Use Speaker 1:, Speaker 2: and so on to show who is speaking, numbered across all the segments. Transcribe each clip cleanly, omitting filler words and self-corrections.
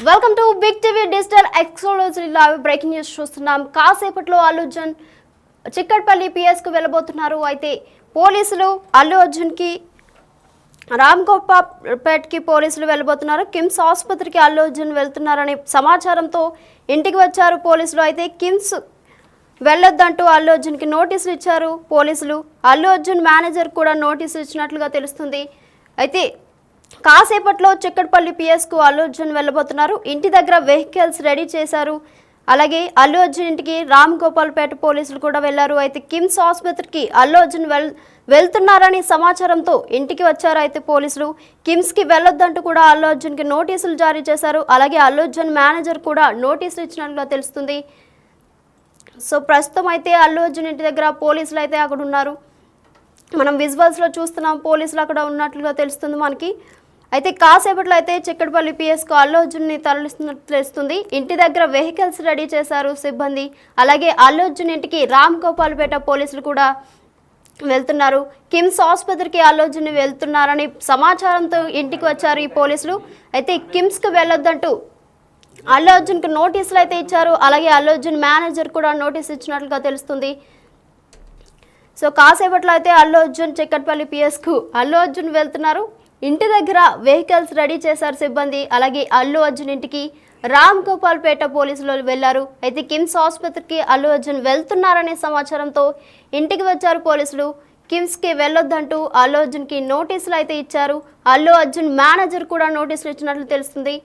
Speaker 1: Welcome to big TV digital exclusive live breaking news చూస్తున్నాం. కాసేపట్లో Allu Arjun Chikkadpally PS కు వెళ్ళబోతున్నారు. అయితే పోలీసులు అల్లు అర్జున్ కి రామ్ గోపాల్ పేట్ కి పోలీసులు వెళ్ళబోతున్నారు. కిమ్స్ ఆసుపత్రికి అల్లు అర్జున్ వెళ్తున్నారనే సమాచారంతో ఇంటికి వచ్చారు పోలీసులు. అయితే కిమ్స్ వెళ్ళొద్దంటూ అల్లు అర్జున్ కి నోటీసులు ఇచ్చారు పోలీసులు. అల్లు అర్జున్ మేనేజర్ కూడా నోటీసులు ఇచ్చినట్లుగా తెలుస్తుంది. అయితే కాసేపట్లో చిక్కడపల్లి పిఎస్కు అల్లు అర్జున్ వెళ్ళబోతున్నారు. ఇంటి దగ్గర వెహికల్స్ రెడీ చేశారు. అలాగే అల్లు అర్జున్ ఇంటికి రామ్ గోపాల్ పేట పోలీసులు కూడా వెళ్లారు. అయితే కిమ్స్ ఆసుపత్రికి అల్లు అర్జున్ వెళ్తున్నారని సమాచారంతో ఇంటికి వచ్చారు. అయితే పోలీసులు కిమ్స్కి వెళ్ళొద్దంటూ కూడా అల్లు అర్జున్కి నోటీసులు జారీ చేశారు. అలాగే అల్లు అర్జున్ మేనేజర్ కూడా నోటీసులు ఇచ్చినట్లుగా తెలుస్తుంది. సో ప్రస్తుతం అయితే అల్లు అర్జున్ ఇంటి దగ్గర పోలీసులు అయితే అక్కడ ఉన్నారు. మనం విజువల్స్లో చూస్తున్నాం, పోలీసులు అక్కడ ఉన్నట్లుగా తెలుస్తుంది మనకి. అయితే కాసేపట్లో అయితే చిక్కడపల్లి పిఎస్కు అల్లు అర్జున్ని తరలిస్తున్నట్టు తెలుస్తుంది. ఇంటి దగ్గర వెహికల్స్ రెడీ చేశారు సిబ్బంది. అలాగే అల్లు అర్జున్ ఇంటికి రామ్ గోపాల్ పేట పోలీసులు కూడా వెళ్తున్నారు. కిమ్స్ ఆసుపత్రికి అల్లు అర్జున్ వెళ్తున్నారని సమాచారంతో ఇంటికి వచ్చారు ఈ పోలీసులు. అయితే కిమ్స్కి వెళ్ళొద్దంటూ అల్లు అర్జున్కి నోటీసులు అయితే ఇచ్చారు. అలాగే అల్లు అర్జున్ మేనేజర్ కూడా నోటీస్ ఇచ్చినట్లుగా తెలుస్తుంది. సో కాసేపట్లో అయితే అల్లు అర్జున్ చిక్కడపల్లి పిఎస్కు అల్లు అర్జున్ వెళ్తున్నారు. ఇంటి దగ్గర వెహికల్స్ రెడీ చేశారు సిబ్బంది. అలాగే అల్లు అర్జున్ ఇంటికి రామ్ గోపాల్ పేట పోలీసులు వెళ్లారు. అయితే కిమ్స్ ఆసుపత్రికి అల్లు అర్జున్ వెళ్తున్నారనే సమాచారంతో ఇంటికి వచ్చారు పోలీసులు. కిమ్స్కి వెళ్ళొద్దంటూ అల్లు అర్జున్కి నోటీసులు అయితే ఇచ్చారు. అల్లు అర్జున్ మేనేజర్ కూడా నోటీసులు ఇచ్చినట్లు తెలుస్తుంది.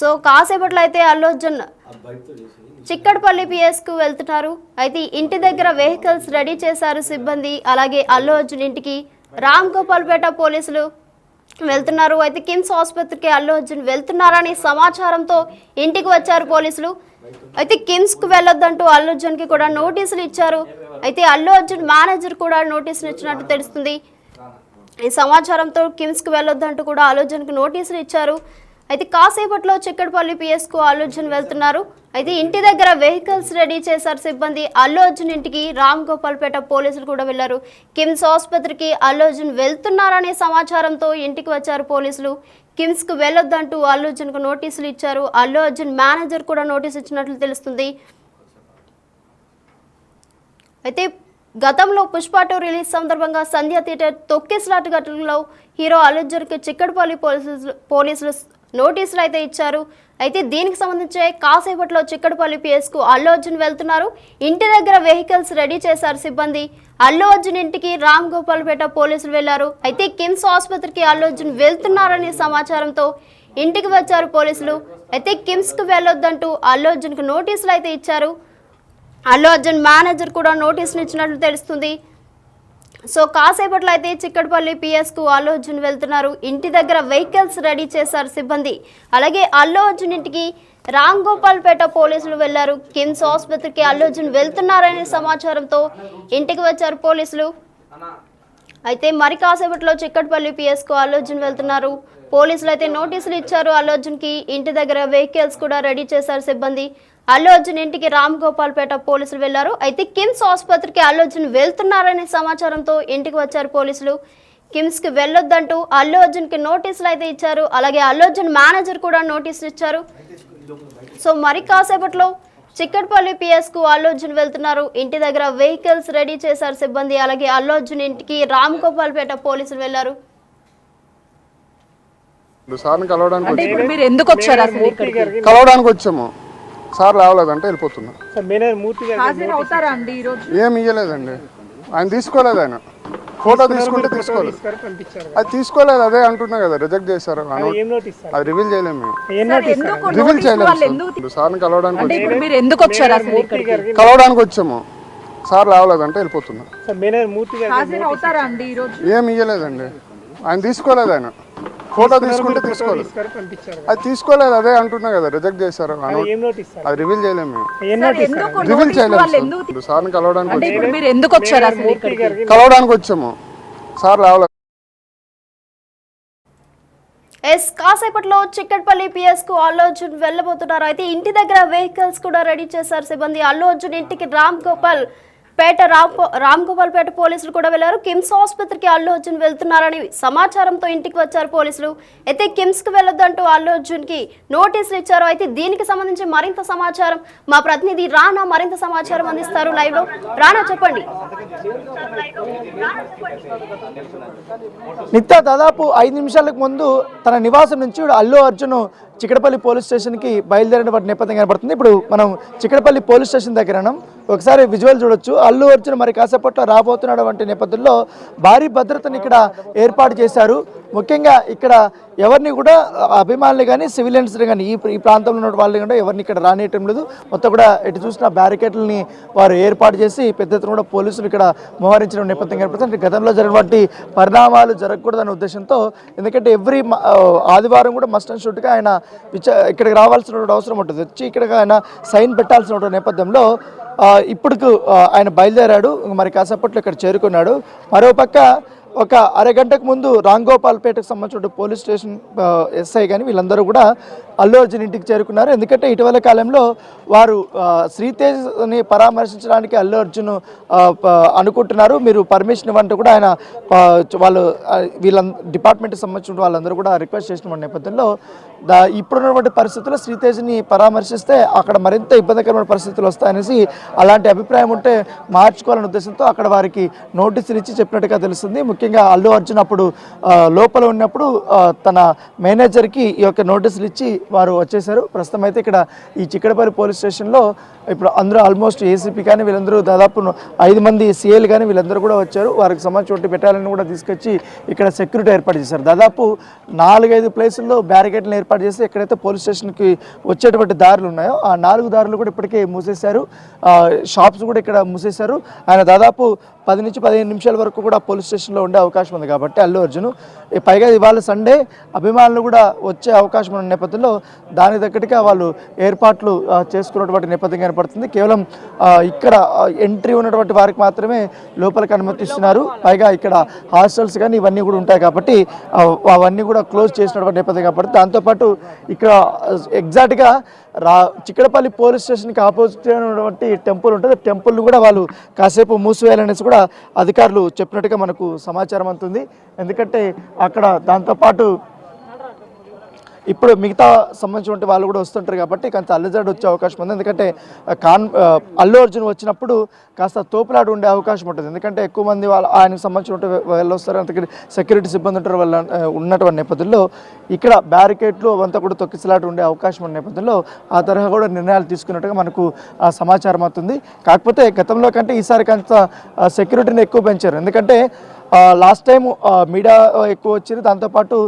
Speaker 1: సో కాసేపట్లో అయితే అల్లు అర్జున్ చిక్కడపల్లి పిఎస్కు వెళ్తున్నారు. అయితే ఇంటి దగ్గర వెహికల్స్ రెడీ చేశారు సిబ్బంది. అలాగే అల్లు అర్జున్ ఇంటికి రామ్ గోపాల్ పేట పోలీసులు వెళ్తున్నారు. అయితే కిమ్స్ ఆసుపత్రికి అల్లు అర్జున్ వెళ్తున్నారని సమాచారంతో ఇంటికి వచ్చారు పోలీసులు. అయితే కిమ్స్కు వెళ్ళొద్దంటూ అల్లు అర్జున్కి కూడా నోటీసులు ఇచ్చారు. అయితే అల్లు అర్జున్ మేనేజర్ కూడా నోటీసులు ఇచ్చినట్టు తెలుస్తుంది. ఈ సమాచారంతో కిమ్స్కి వెళ్ళొద్దంటూ కూడా అల్లు అర్జున్కి నోటీసులు ఇచ్చారు. అయితే కాసేపట్లో చిక్కడపల్లి పిఎస్కు అల్లు అర్జున్ వెళ్తున్నారు. అయితే ఇంటి దగ్గర వెహికల్స్ రెడీ చేశారు సిబ్బంది. అల్లు అర్జున్ ఇంటికి రామ్ గోపాల్ పేట పోలీసులు కూడా వెళ్లారు. కిమ్స్ ఆసుపత్రికి అల్లు అర్జున్ వెళ్తున్నారనే సమాచారంతో ఇంటికి వచ్చారు పోలీసులు. కిమ్స్కు వెళ్ళొద్దంటూ అల్లు అర్జున్కు నోటీసులు ఇచ్చారు. అల్లు అర్జున్ మేనేజర్ కూడా నోటీసు ఇచ్చినట్లు తెలుస్తుంది. అయితే గతంలో పుష్ప 2 రిలీజ్ సందర్భంగా సంధ్య థియేటర్ తొక్కిసలాట ఘటనలో హీరో అల్లు అర్జున్కి చిక్కడపల్లి పోలీసులు నోటీసులు అయితే ఇచ్చారు. అయితే దీనికి సంబంధించి కాసేపట్లో చిక్కడపల్లి పిఎస్కు అల్లు అర్జున్ వెళ్తున్నారు. ఇంటి దగ్గర వెహికల్స్ రెడీ చేశారు సిబ్బంది. అల్లు అర్జున్ ఇంటికి రామ్ గోపాల్ పేట పోలీసులు వెళ్లారు. అయితే కిమ్స్ ఆసుపత్రికి అల్లు అర్జున్ వెళ్తున్నారనే సమాచారంతో ఇంటికి వచ్చారు పోలీసులు. అయితే కిమ్స్కు వెళ్ళొద్దంటూ అల్లు అర్జున్కు నోటీసులు అయితే ఇచ్చారు. అల్లు అర్జున్ మేనేజర్ కూడా నోటీసులు ఇచ్చినట్లు తెలుస్తుంది. సో కాసేపట్లో అయితే చిక్కడపల్లి పిఎస్కు అల్లు అర్జున్ వెళ్తున్నారు. ఇంటి దగ్గర వెహికల్స్ రెడీ చేశారు సిబ్బంది. అలాగే అల్లు అర్జున్ ఇంటికి రామ్ గోపాల్ పేట పోలీసులు వెళ్లారు. కిమ్స్ ఆసుపత్రికి అల్లు అర్జున్ వెళ్తున్నారనే సమాచారంతో ఇంటికి వచ్చారు పోలీసులు. అయితే మరి కాసేపట్లో చిక్కడపల్లి పిఎస్కు అల్లు అర్జున్ వెళ్తున్నారు. పోలీసులు అయితే నోటీసులు ఇచ్చారు అల్లు అర్జున్కి. ఇంటి దగ్గర వెహికల్స్ కూడా రెడీ చేశారు సిబ్బంది. అల్లు అర్జున్ ఇంటికి రామ్ గోపాల్ పేట పోలీసులు వెళ్లారు. అయితే కిమ్స్ ఆసుపత్రికి అల్లు అర్జున్ వెళ్తున్నారనే సమాచారంతో ఇంటికి వచ్చారు పోలీసులు. కిమ్స్కి వెళ్ళొద్దంటూ అల్లు అర్జున్కి నోటీసులు అయితే ఇచ్చారు. అలాగే అల్లు అర్జున్ మేనేజర్ కూడా నోటీసులు ఇచ్చారు. సో మరి కాసేపట్లో చిక్కడపల్లి పిఎస్కు అల్లు అర్జున్ వెళ్తున్నారు. ఇంటి దగ్గర వెహికల్స్ రెడీ చేశారు సిబ్బంది. అలాగే అల్లు అర్జున్ ఇంటికి రామ్ గోపాల్ పేట పోలీసులు వెళ్లారు.
Speaker 2: కలవడానికి వచ్చాము సార్, లేవలేదంటే వెళ్ళిపోతున్నా. ఏం ఇయ్యలేదండి, ఆయన తీసుకోలేదు. ఆయన ఫోటో తీసుకుంటే తీసుకోలేదు, అది తీసుకోలేదు. అదే అంటున్నా కదా, రిజెక్ట్ చేశారు. అది రివీల్ చేయలేము, రివీల్ చేయలేము. సార్ని కలవడానికి వచ్చాము సార్, లేవలేదంటే వెళ్ళిపోతున్నా. ఏం ఇయ్యలేదండి, ఆయన తీసుకోలేదు. ఆయన ఫోటో తీసుకుంటే తీసుకోలేదు, అది తీసుకోలేదు. అదే అంటున్నా కదా, రిజెక్ట్ చేశారు. అది రివీల్ చేయలేము, రివీల్ చేయలేము. సార్ని కలవడానికి వచ్చాము సార్, లేవలేదు.
Speaker 1: కాసేపట్లో చిక్కడపల్లి పిఎస్కు అల్లు అర్జున్ వెళ్ళబోతున్నారు. అయితే ఇంటి దగ్గర వెహికల్స్ కూడా రెడీ చేశారు సిబ్బంది. అల్లు అర్జున్ ఇంటికి రామ్ గోపాల్ పేట రామ్ గోపాల్ పేట పోలీసులు కూడా వెళ్లారు. కిమ్స్ ఆసుపత్రికి అల్లు అర్జున్ వెళ్తున్నారని సమాచారంతో ఇంటికి వచ్చారు పోలీసులు. అయితే కిమ్స్ కు వెళ్లొద్దంటూ అల్లు అర్జున్ కి నోటీసులు ఇచ్చారు. అయితే దీనికి సంబంధించి మరింత సమాచారం మా ప్రతినిధి రానా మరింత సమాచారం అందిస్తారు లైవ్ లో. రానా చెప్పండి.
Speaker 3: నిత్య దాదాపు 5 నిమిషాలకు ముందు తన నివాసం నుంచి అల్లు అర్జున్ చిక్కడపల్లి పోలీస్ స్టేషన్కి బయలుదేరిన వాటి నేపథ్యం కనబడుతుంది. ఇప్పుడు మనం చిక్కడపల్లి పోలీస్ స్టేషన్ దగ్గర ఒకసారి విజువల్ చూడొచ్చు. అల్లు అర్జున్ మరి కాసేపట్లో రాబోతున్నాడు వంటి నేపథ్యంలో భారీ భద్రతను ఇక్కడ ఏర్పాటు చేశారు. ముఖ్యంగా ఇక్కడ ఎవరిని కూడా అభిమానులు కానీ సివిలియన్స్ కానీ ఈ ప్రాంతంలో ఉన్న వాళ్ళు కూడా ఎవరిని ఇక్కడ రానియటం లేదు. మొత్తం కూడా ఎటు చూసిన బ్యారికేడ్లని వారు ఏర్పాటు చేసి పెద్ద ఎత్తున కూడా పోలీసులు ఇక్కడ మోహరించిన నేపథ్యం కనబడుతుంది. గతంలో జరిగినటువంటి పరిణామాలు జరగకూడదనే ఉద్దేశంతో, ఎందుకంటే ఎవ్రీ ఆదివారం కూడా మస్ట్ అండ్ షుడ్గా ఆయన ఇక్కడికి రావాల్సిన అవసరం ఉంటుంది. వచ్చి ఇక్కడ ఆయన సైన్ పెట్టాల్సిన నేపథ్యంలో ఇప్పుడు ఆయన బయలుదేరాడు. మరి కాసేపట్లో ఇక్కడ చేరుకున్నాడు. మరోపక్క ఒక అరగంటకు ముందు రాంగోపాల్పేటకు సంబంధించిన పోలీస్ స్టేషన్ ఎస్ఐ కానీ వీళ్ళందరూ కూడా అల్లు అర్జున్ ఇంటికి చేరుకున్నారు. ఎందుకంటే ఇటీవల కాలంలో వారు శ్రీతేజ్ని పరామర్శించడానికి అల్లు అర్జున్ అనుకుంటున్నారు. మీరు పర్మిషన్ ఇవ్వంటూ కూడా ఆయన వాళ్ళు వీళ్ళ డిపార్ట్మెంట్కి సంబంధించిన వాళ్ళందరూ కూడా రిక్వెస్ట్ చేసిన నేపథ్యంలో ఇప్పుడున్నటువంటి పరిస్థితుల్లో శ్రీతేజ్ని పరామర్శిస్తే అక్కడ మరింత ఇబ్బందికరమైన పరిస్థితులు వస్తాయనేసి అలాంటి అభిప్రాయం ఉంటే మార్చుకోవాలనే ఉద్దేశంతో అక్కడ వారికి నోటీసులు ఇచ్చి చెప్పినట్టుగా తెలుస్తుంది. ముఖ్యంగా అల్లు అర్జున్ అప్పుడు లోపల ఉన్నప్పుడు తన మేనేజర్కి ఈ యొక్క నోటీసులు ఇచ్చి వారు వచ్చేసారు. ప్రస్తుతం అయితే ఇక్కడ ఈ చిక్కడపల్లి పోలీస్ స్టేషన్లో ఇప్పుడు అందరూ ఆల్మోస్ట్ ఏసీపీ కానీ వీళ్ళందరూ దాదాపు 5 మంది సీఏలు కానీ వీళ్ళందరూ కూడా వచ్చారు. వారికి సంబంధించిన బెటాలియన్ కూడా తీసుకొచ్చి ఇక్కడ సెక్యూరిటీ ఏర్పాటు చేశారు. దాదాపు 4-5 ప్లేసుల్లో బ్యారికేడ్లు ఏర్పాటు చేసి ఎక్కడైతే పోలీస్ స్టేషన్కి వచ్చేటువంటి దారులు ఉన్నాయో ఆ 4 దారులు కూడా ఇప్పటికే మూసేశారు. షాప్స్ కూడా ఇక్కడ మూసేశారు. ఆయన దాదాపు 10 నుంచి 15 నిమిషాల వరకు కూడా పోలీస్ స్టేషన్లో ఉండే అవకాశం ఉంది. కాబట్టి అల్లు అర్జున్ పైగా ఇవాళ సండే అభిమానులు కూడా వచ్చే అవకాశం ఉన్న నేపథ్యంలో దానికి తగ్గట్టుగా వాళ్ళు ఏర్పాట్లు చేసుకున్నటువంటి నేపథ్యం కనపడుతుంది. కేవలం ఇక్కడ ఎంట్రీ ఉన్నటువంటి వారికి మాత్రమే లోపలికి అనుమతిస్తున్నారు. పైగా ఇక్కడ హాస్టల్స్ కానీ ఇవన్నీ కూడా ఉంటాయి కాబట్టి అవన్నీ కూడా క్లోజ్ చేసినటువంటి నేపథ్యం కనపడుతుంది. దాంతోపాటు ఇక్కడ ఎగ్జాక్ట్గా చిక్కడపల్లి పోలీస్ స్టేషన్కి ఆపోజిట్ ఉన్నటువంటి టెంపుల్ ఉంటుంది. టెంపుల్ని కూడా వాళ్ళు కాసేపు మూసివేయాలనేసి కూడా అధికారులు చెప్పినట్టుగా మనకు సమాచారం అందుతుంది. ఎందుకంటే అక్కడ దాంతోపాటు ఇప్పుడు మిగతా సంబంధించిన వాళ్ళు కూడా వస్తుంటారు కాబట్టి కొంత అల్లజడి వచ్చే అవకాశం ఉంది. ఎందుకంటే అల్లు అర్జున్ వచ్చినప్పుడు కాస్త తోపులాట ఉండే అవకాశం ఉంటుంది. ఎందుకంటే ఎక్కువ మంది ఆయనకు సంబంధించిన వాళ్ళు వస్తారు, అందుకని సెక్యూరిటీ సిబ్బంది ఉంటారు. వాళ్ళ ఉన్నటువంటి నేపథ్యంలో ఇక్కడ బ్యారికేడ్లు అవంతా కూడా తొక్కిసలాట ఉండే అవకాశం ఉన్న నేపథ్యంలో ఆ తరహా కూడా నిర్ణయాలు తీసుకున్నట్టుగా మనకు సమాచారం అవుతుంది. కాకపోతే గతంలో కంటే ఈసారి కొంత సెక్యూరిటీని ఎక్కువ పెంచారు. ఎందుకంటే లాస్ట్ టైం మీడియా ఎక్కువ వచ్చింది. దాంతోపాటు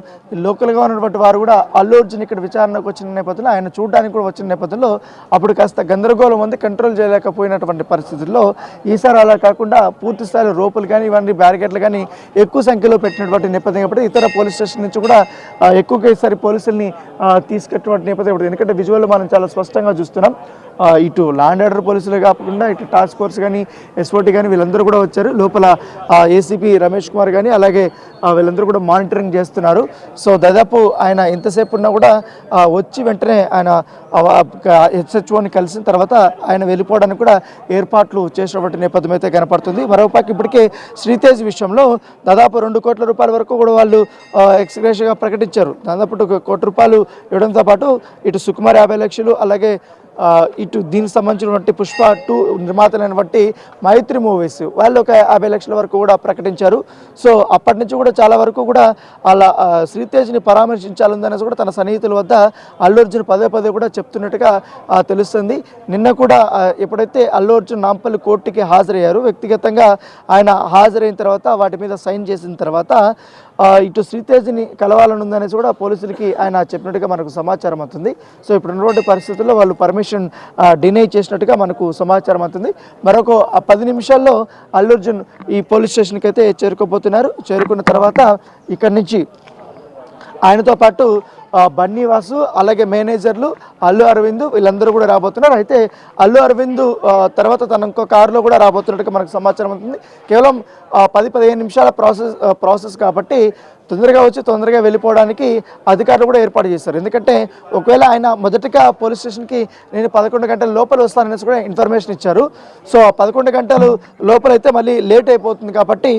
Speaker 3: లోకల్గా ఉన్నటువంటి వారు కూడా అల్లు అర్జున్ ఇక్కడ విచారణకు వచ్చిన నేపథ్యంలో ఆయన చూడడానికి కూడా వచ్చిన నేపథ్యంలో అప్పుడు కాస్త గందరగోళం ఉంది, కంట్రోల్ చేయలేకపోయినటువంటి పరిస్థితుల్లో ఈసారి అలా కాకుండా పూర్తి స్థాయిలో రోపులు కానీ ఇవన్నీ బ్యారికేడ్లు కానీ ఎక్కువ సంఖ్యలో పెట్టినటువంటి నేపథ్యం కాబట్టి ఇతర పోలీస్ స్టేషన్ నుంచి కూడా ఎక్కువగా ఈసారి పోలీసుల్ని తీసుకెట్టినటువంటి నేపథ్యం. ఎందుకంటే విజువల్ మనం చాలా స్పష్టంగా చూస్తున్నాం. ఇటు ల్యాండ్ ఆర్డర్ పోలీసులే కాకుండా ఇటు టాస్క్ ఫోర్స్ కానీ ఎస్ఓటీ కానీ వీళ్ళందరూ కూడా వచ్చారు. లోపల ఏసీపీ రమేష్ కుమార్ కానీ అలాగే వీళ్ళందరూ కూడా మానిటరింగ్ చేస్తున్నారు. సో దాదాపు ఆయన ఎంతసేపు ఉన్నా కూడా వచ్చి వెంటనే ఆయన హెచ్హెచ్ఓని కలిసిన తర్వాత ఆయన వెళ్ళిపోవడానికి కూడా ఏర్పాట్లు చేసినటువంటి నేపథ్యం అయితే కనపడుతుంది. మరోపక్క ఇప్పటికే శ్రీతేజ్ విషయంలో దాదాపు 2 కోట్ల రూపాయల వరకు కూడా వాళ్ళు ఎక్స్గ్రేషన్గా ప్రకటించారు. దాదాపు 1 కోటి రూపాయలు ఇవ్వడంతో పాటు ఇటు సుకుమార్ 50 లక్షలు అలాగే ఇటు దీనికి సంబంధించినటువంటి పుష్ప 2 నిర్మాతలైనటువంటి మైత్రి మూవీస్ వాళ్ళు ఒక 50 లక్షల వరకు కూడా ప్రకటించారు. సో అప్పటి నుంచి కూడా చాలా వరకు కూడా అలా శ్రీతేజ్ని పరామర్శించాలనేసి కూడా తన సన్నిహితుల వద్ద అల్లు అర్జున్ పదే కూడా చెప్తున్నట్టుగా తెలుస్తుంది. నిన్న కూడా ఎప్పుడైతే అల్లు అర్జున్ నాంపల్లి కోర్టుకి హాజరయ్యారు, వ్యక్తిగతంగా ఆయన హాజరైన తర్వాత వాటి మీద సైన్ చేసిన తర్వాత ఇటు శ్రీతేజ్ని కలవాలని ఉందనేసి కూడా పోలీసులకి ఆయన చెప్పినట్టుగా మనకు సమాచారం అవుతుంది. సో ఇప్పుడు ఉన్నటువంటి పరిస్థితుల్లో వాళ్ళు పర్మిషన్ డినై చేసినట్టుగా మనకు సమాచారం అవుతుంది. మరొక 10 నిమిషాల్లో అల్లు అర్జున్ ఈ పోలీస్ స్టేషన్కి అయితే చేరుకోబోతున్నారు. చేరుకున్న తర్వాత ఇక్కడి నుంచి ఆయనతో పాటు బన్నీవాసు అలాగే మేనేజర్లు అల్లు అరవింద్ వీళ్ళందరూ కూడా రాబోతున్నారు. అయితే అల్లు అరవింద్ తర్వాత తన ఇంకో కారులో కూడా రాబోతున్నట్టుగా మనకు సమాచారం అవుతుంది. కేవలం 10-15 నిమిషాల ప్రాసెస్ కాబట్టి తొందరగా వచ్చి తొందరగా వెళ్ళిపోవడానికి అధికారులు కూడా ఏర్పాటు చేశారు. ఎందుకంటే ఒకవేళ ఆయన మొదటగా పోలీస్ స్టేషన్కి నేను 11 గంటల లోపల వస్తాననేసి కూడా ఇన్ఫర్మేషన్ ఇచ్చారు. సో 11 గంటలు లోపలైతే మళ్ళీ లేట్ అయిపోతుంది కాబట్టి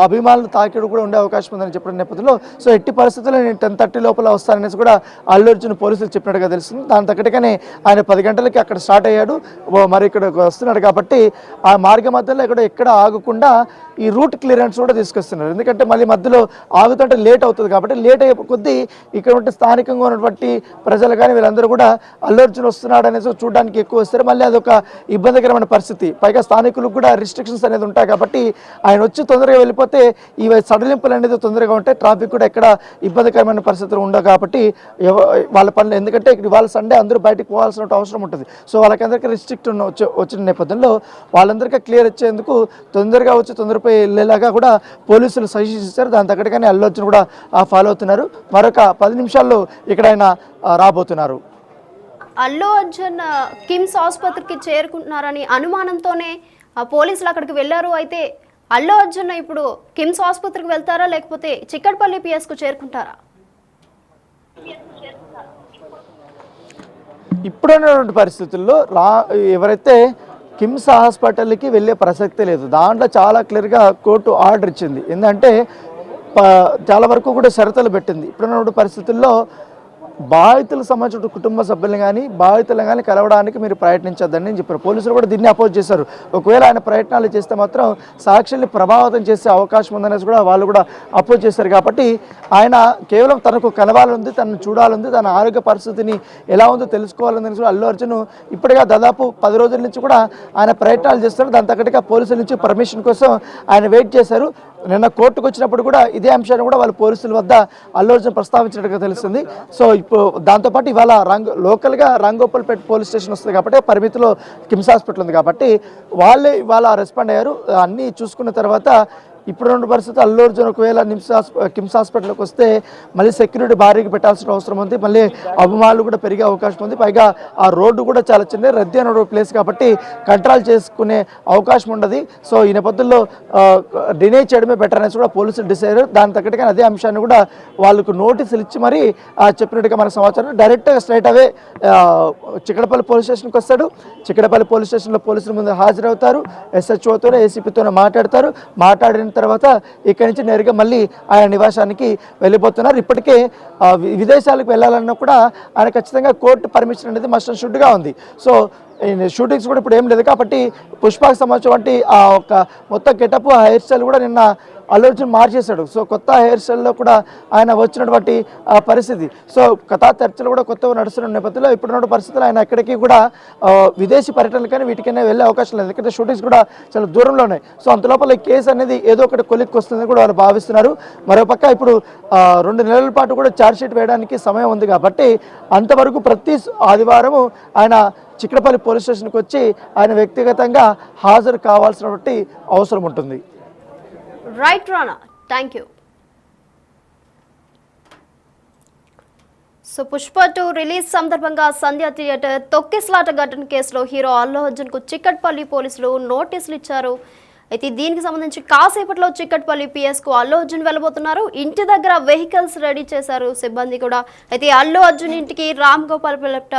Speaker 3: అభిమానులు తాకిడు కూడా ఉండే అవకాశం ఉందని చెప్పిన నేపథ్యంలో సో ఎట్టి పరిస్థితుల్లో నేను 10:30 లోపల వస్తాననేసి కూడా అల్లు అర్జున్ పోలీసులు చెప్పినట్టుగా తెలుస్తుంది. దాని తగ్గట్టుగానే ఆయన 10 గంటలకి అక్కడ స్టార్ట్ అయ్యాడు. మరి ఇక్కడ వస్తున్నాడు కాబట్టి ఆ మార్గ మధ్యలో ఎక్కడ ఆగకుండా ఈ రూట్ క్లియరెన్స్ కూడా తీసుకొస్తున్నారు. ఎందుకంటే మళ్ళీ మధ్యలో ఆగుతుంటే లేట్ అవుతుంది కాబట్టి లేట్ అయ్యే కొద్దీ ఇక్కడ ఉంటే స్థానికంగా ఉన్నటువంటి ప్రజలు కానీ వీళ్ళందరూ కూడా అల్లు అర్జున్ వస్తున్నాడు అనేసి చూడడానికి ఎక్కువ వస్తారు. మళ్ళీ అదొక ఇబ్బందికరమైన పరిస్థితి. పైగా స్థానికులకు కూడా రిస్ట్రిక్షన్స్ అనేది ఉంటాయి కాబట్టి ఆయన వచ్చి తొందరగా వెళ్ళిపోతే ఈ సడలింపులు అనేది తొందరగా ఉంటాయి. ట్రాఫిక్ కూడా ఎక్కడ ఇబ్బందికరమైన పరిస్థితులు ఉండవు కాబట్టి వాళ్ళ పనులు, ఎందుకంటే ఇవాళ సండే అందరూ బయటకు పోవాల్సిన అవసరం ఉంటుంది. సో వాళ్ళకందరికీ రిస్ట్రిక్ట్ వచ్చిన నేపథ్యంలో వాళ్ళందరికీ క్లియర్ ఇచ్చేందుకు తొందరగా వచ్చి తొందరపై వెళ్ళేలాగా కూడా పోలీసులు సజెషన్ ఇచ్చారు. దాని తగ్గట్టుగానే అల్లు అర్జున్ కూడా ఫాలో అవుతున్నారు. మరొక 10 నిమిషాల్లో ఇక్కడ ఆయన రాబోతున్నారు.
Speaker 1: అల్లు అర్జున్ కిమ్స్ ఆసుపత్రికి చేరుకుంటున్నారని అనుమానంతోనే పోలీసులు అక్కడికి వెళ్ళారు. అయితే అల్లు అర్జున్ ఇప్పుడు కిమ్స్ ఆసుపత్రికి వెళ్తారా లేకపోతే చిక్కడపల్లి పిఎస్కు చేరుకుంటారా?
Speaker 3: ఇప్పుడున్నటువంటి పరిస్థితుల్లో ఎవరైతే కిమ్స్ హాస్పిటల్కి వెళ్ళే ప్రసక్తే లేదు. దాంట్లో చాలా క్లియర్గా కోర్టు ఆర్డర్ ఇచ్చింది. ఏంటంటే చాలా వరకు కూడా షరతులు పెట్టింది. ఇప్పుడున్నటువంటి పరిస్థితుల్లో బాధితులకు సంబంధించిన కుటుంబ సభ్యులను కానీ బాధితులను కానీ కలవడానికి మీరు ప్రయత్నించొద్దని చెప్పారు. పోలీసులు కూడా దీన్ని అపోజ్ చేశారు. ఒకవేళ ఆయన ప్రయత్నాలు చేస్తే మాత్రం సాక్షుల్ని ప్రభావితం చేసే అవకాశం ఉందనేసి కూడా వాళ్ళు కూడా అపోజ్ చేశారు. కాబట్టి ఆయన కేవలం తనకు కలవాలని, తనను చూడాలని, తన ఆరోగ్య పరిస్థితిని ఎలా ఉందో తెలుసుకోవాలని కూడా అల్లు అర్జున్ ఇప్పటిగా దాదాపు 10 రోజుల నుంచి కూడా ఆయన ప్రయత్నాలు చేస్తారు. దాని తగ్గట్టుగా పోలీసుల నుంచి పర్మిషన్ కోసం ఆయన వెయిట్ చేశారు. నిన్న కోర్టుకు వచ్చినప్పుడు కూడా ఇదే అంశాన్ని కూడా వాళ్ళు పోలీసుల వద్ద అల్లు అర్జున్ ప్రస్తావించినట్టుగా తెలుస్తుంది. సో ఇప్పుడు దాంతోపాటు ఇవాళ లోకల్గా రాంగోపాల్పేట పోలీస్ స్టేషన్ వస్తుంది కాబట్టి పరిమితిలో కిమ్స్ హాస్పిటల్ ఉంది కాబట్టి వాళ్ళే ఇవాళ రెస్పాండ్ అయ్యారు. అన్నీ చూసుకున్న తర్వాత ఇప్పుడున్న పరిస్థితి అల్లు అర్జున్ ఒకవేళ కిమ్స్ హాస్పిటల్కి వస్తే మళ్ళీ సెక్యూరిటీ భారీగా పెట్టాల్సిన అవసరం ఉంది. మళ్ళీ అభిమానులు కూడా పెరిగే అవకాశం ఉంది. పైగా ఆ రోడ్డు కూడా చాలా చిన్న రద్దీ అనే ప్లేస్ కాబట్టి కంట్రోల్ చేసుకునే అవకాశం ఉండదు. సో ఈ నేపథ్యంలో డినే చేయడమే బెటర్ అనేసి కూడా పోలీసులు డిసైడ్ అయ్యారు. దాని తగ్గట్టుగా అదే అంశాన్ని కూడా వాళ్ళకు నోటీసులు ఇచ్చి మరీ చెప్పినట్టుగా మనకు సమాచారం. డైరెక్ట్గా స్ట్రైట్ అవే చిక్కడపల్లి పోలీస్ స్టేషన్కి వస్తాడు. చిక్కడపల్లి పోలీస్ స్టేషన్లో పోలీసుల ముందు హాజరవుతారు. SHOతోనే ACPతోనే మాట్లాడిన తర్వాత ఇక్కడి నుంచి నేరుగా మళ్ళీ ఆయన నివాసానికి వెళ్ళిపోతున్నారు. ఇప్పటికే విదేశాలకు వెళ్ళాలన్నా కూడా ఆయన ఖచ్చితంగా కోర్టు పర్మిషన్ అనేది మస్ట్ అండ్ షుడ్గా ఉంది. సో షూటింగ్స్ కూడా ఇప్పుడు ఏం లేదు కాబట్టి పుష్పకు సంబంధించి ఆ ఒక మొత్తం గెటప్ హెయిర్ స్టైల్ కూడా నిన్న అల్లు అర్జున్ మార్చేశాడు. సో కొత్త హెయిర్ స్టైల్లో కూడా ఆయన వచ్చినటువంటి పరిస్థితి. సో కథా చర్చలు కూడా కొత్తగా నడుస్తున్న నేపథ్యంలో ఇప్పుడున్న పరిస్థితులు ఆయన ఎక్కడికి కూడా విదేశీ పర్యటనలు కానీ వీటికైనా వెళ్ళే అవకాశం లేదు. ఎందుకంటే షూటింగ్స్ కూడా చాలా దూరంలో ఉన్నాయి. సో అంతలోపల ఈ కేసు అనేది ఏదో ఒకటి కొలిక్కి వస్తుందని కూడా వాళ్ళు భావిస్తున్నారు. మరోపక్క ఇప్పుడు 2 నెలల పాటు కూడా ఛార్జ్షీట్ వేయడానికి సమయం ఉంది కాబట్టి అంతవరకు ప్రతి ఆదివారము ఆయన చిక్కడపల్లి పోలీస్ స్టేషన్కి వచ్చి ఆయన వ్యక్తిగతంగా హాజరు కావాల్సినటువంటి అవసరం ఉంటుంది.
Speaker 1: Right Rana, thank you. So Pushpa 2 release సందర్భంగా సంధ్య థియేటర్ తొక్కిస్లాట ఘటన కేసులో హీరో అల్లు అర్జున్ కు చిక్కడపల్లి పోలీసులు నోటీసులు ఇచ్చారు. అయితే దీనికి సంబంధించి కాసేపట్లో చిక్కడపల్లి పిఎస్కు అల్లు అర్జున్ వెళ్ళబోతున్నారు. ఇంటి దగ్గర వెహికల్స్ రెడీ చేశారు సిబ్బంది కూడా. అయితే అల్లు అర్జున్ ఇంటికి రామ్ గోపాల్పేట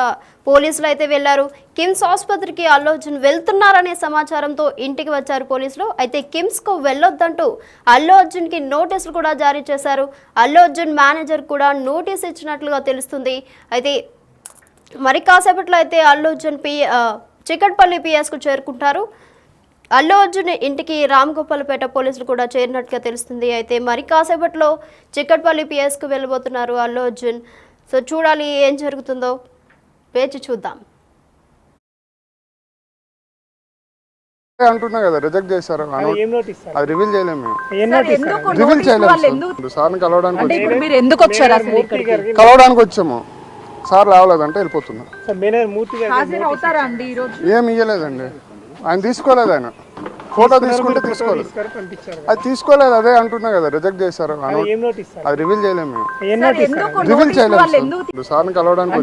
Speaker 1: పోలీసులు అయితే వెళ్లారు. కిమ్స్ ఆసుపత్రికి అల్లు అర్జున్ వెళ్తున్నారనే సమాచారంతో ఇంటికి వచ్చారు పోలీసులు. అయితే కిమ్స్కు వెళ్ళొద్దంటూ అల్లు అర్జున్కి నోటీసులు కూడా జారీ చేశారు. అల్లు అర్జున్ మేనేజర్ కూడా నోటీస్ ఇచ్చినట్లుగా తెలుస్తుంది. అయితే మరి కాసేపట్లో అయితే అల్లు అర్జున్ చిక్కడపల్లి పిఎస్కు చేరుకుంటారు. అల్లు అర్జున్ ఇంటికి రామ్ గోపాల్పేట పోలీసులు కూడా చేరినట్టుగా తెలుస్తుంది. అయితే మరి కాసేపట్లో చిక్కడపల్లి పిఎస్కు వెళ్ళబోతున్నారు అల్లు అర్జున్. సో చూడాలి ఏం జరుగుతుందో, వేచి చూద్దాం.
Speaker 2: అంటున్నా కదా, రిజెక్ట్ చేశారు. అది రివీల్ చేయలేము. రివీల్ చేయలేము. సార్ని కలవడానికి వచ్చాము. సార్ రావలేదంటే వెళ్ళిపోతున్నా. ఏమి ఇయ్యలేదండి. ఆయన తీసుకోలేదు. ఆయన ఫోటో తీసుకుంటే తీసుకోలేదు. అది తీసుకోలేదు. అదే అంటున్నా కదా, రిజెక్ట్ చేశారు. అది రివీల్ చేయలేము. రివీల్ చేయలేము. సార్ని కలవడానికి